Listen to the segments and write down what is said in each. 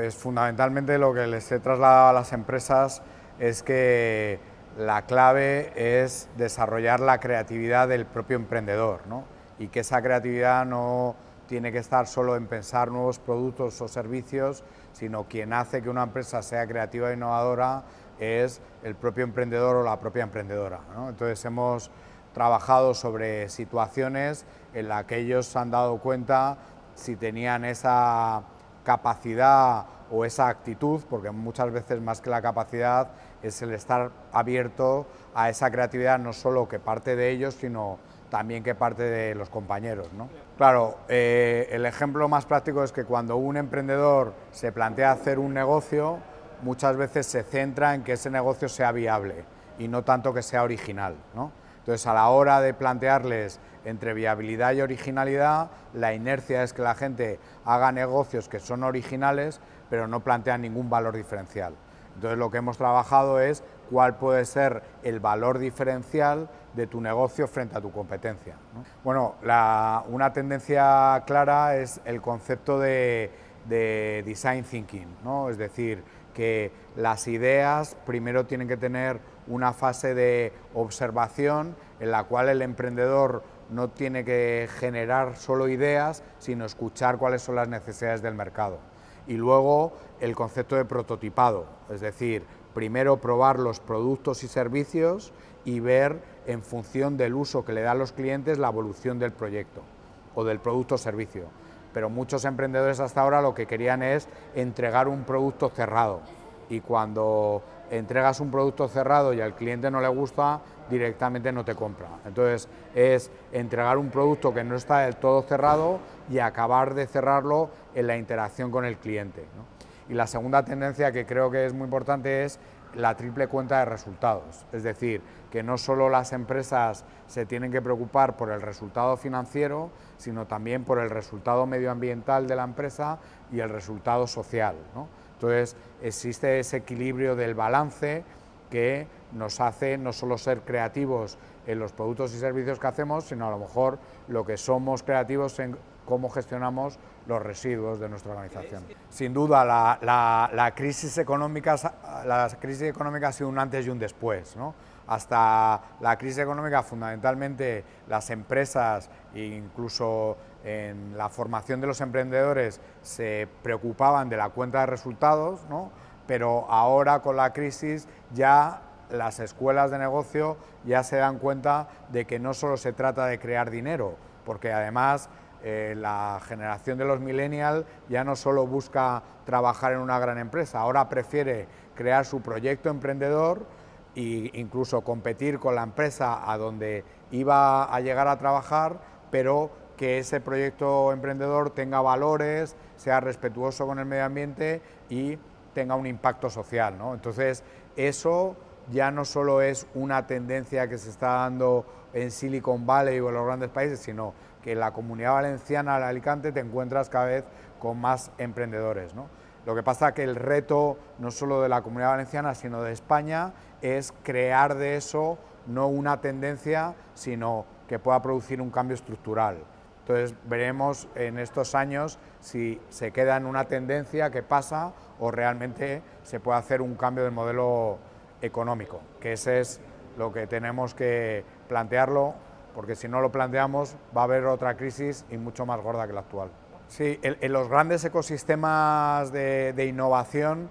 Pues fundamentalmente lo que les he trasladado a las empresas es que la clave es desarrollar la creatividad del propio emprendedor, ¿no? Y que esa creatividad no tiene que estar solo en pensar nuevos productos o servicios, sino quien hace que una empresa sea creativa e innovadora es el propio emprendedor o la propia emprendedora, ¿no? Entonces hemos trabajado sobre situaciones en las que ellos se han dado cuenta si tenían esa capacidad o esa actitud, porque muchas veces más que la capacidad es el estar abierto a esa creatividad, no solo que parte de ellos, sino también que parte de los compañeros, ¿no? Claro, el ejemplo más práctico es que cuando un emprendedor se plantea hacer un negocio, muchas veces se centra en que ese negocio sea viable y no tanto que sea original, ¿no? Entonces, a la hora de plantearles entre viabilidad y originalidad, la inercia es que la gente haga negocios que son originales, pero no plantean ningún valor diferencial. Entonces, lo que hemos trabajado es cuál puede ser el valor diferencial de tu negocio frente a tu competencia, ¿no? Bueno, una tendencia clara es el concepto de design thinking, ¿no? Es decir, que las ideas primero tienen que tener una fase de observación en la cual el emprendedor no tiene que generar solo ideas, sino escuchar cuáles son las necesidades del mercado. Y luego el concepto de prototipado, es decir, primero probar los productos y servicios y ver en función del uso que le dan los clientes la evolución del proyecto o del producto o servicio. Pero muchos emprendedores hasta ahora lo que querían es entregar un producto cerrado, y cuando entregas un producto cerrado y al cliente no le gusta, directamente no te compra. Entonces es entregar un producto que no está del todo cerrado y acabar de cerrarlo en la interacción con el cliente, ¿no? Y la segunda tendencia que creo que es muy importante es la triple cuenta de resultados, es decir, que no solo las empresas se tienen que preocupar por el resultado financiero, sino también por el resultado medioambiental de la empresa y el resultado social, ¿no? Entonces existe ese equilibrio del balance que nos hace no solo ser creativos en los productos y servicios que hacemos, sino a lo mejor lo que somos creativos en cómo gestionamos los residuos de nuestra organización. Sin duda, la crisis económica ha sido un antes y un después, ¿no? Hasta la crisis económica, fundamentalmente, las empresas e incluso en la formación de los emprendedores se preocupaban de la cuenta de resultados, ¿no? Pero ahora con la crisis ya las escuelas de negocio ya se dan cuenta de que no solo se trata de crear dinero, porque además la generación de los millennials ya no solo busca trabajar en una gran empresa, ahora prefiere crear su proyecto emprendedor e incluso competir con la empresa a donde iba a llegar a trabajar, pero que ese proyecto emprendedor tenga valores, sea respetuoso con el medio ambiente y tenga un impacto social, ¿no? Entonces, eso ya no solo es una tendencia que se está dando en Silicon Valley o en los grandes países, sino que en la Comunidad Valenciana, en Alicante, te encuentras cada vez con más emprendedores, ¿no? Lo que pasa es que el reto, no solo de la Comunidad Valenciana, sino de España, es crear de eso no una tendencia, sino que pueda producir un cambio estructural. Entonces veremos en estos años si se queda en una tendencia que pasa o realmente se puede hacer un cambio del modelo económico, que ese es lo que tenemos que plantearlo, porque si no lo planteamos va a haber otra crisis y mucho más gorda que la actual. Sí, en los grandes ecosistemas de innovación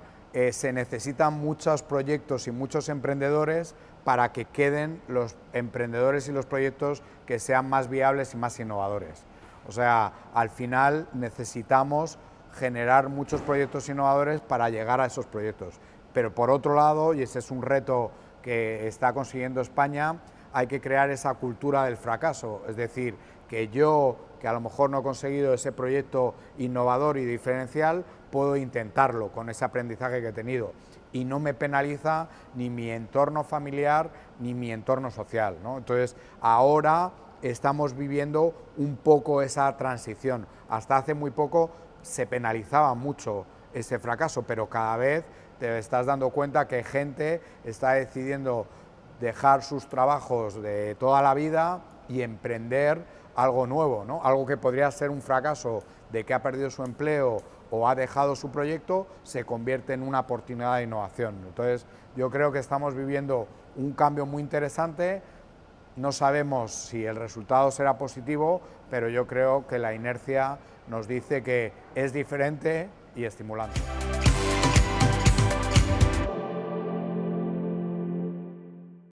se necesitan muchos proyectos y muchos emprendedores para que queden los emprendedores y los proyectos que sean más viables y más innovadores. O sea, al final necesitamos generar muchos proyectos innovadores para llegar a esos proyectos. Pero por otro lado, y ese es un reto que está consiguiendo España, hay que crear esa cultura del fracaso, es decir, que yo, que a lo mejor no he conseguido ese proyecto innovador y diferencial, puedo intentarlo con ese aprendizaje que he tenido y no me penaliza ni mi entorno familiar ni mi entorno social, ¿no? Entonces, ahora estamos viviendo un poco esa transición. Hasta hace muy poco se penalizaba mucho ese fracaso, pero cada vez te estás dando cuenta que gente está decidiendo dejar sus trabajos de toda la vida y emprender algo nuevo, ¿no? Algo que podría ser un fracaso de que ha perdido su empleo o ha dejado su proyecto, se convierte en una oportunidad de innovación. Entonces, yo creo que estamos viviendo un cambio muy interesante. No sabemos si el resultado será positivo, pero yo creo que la inercia nos dice que es diferente y estimulante.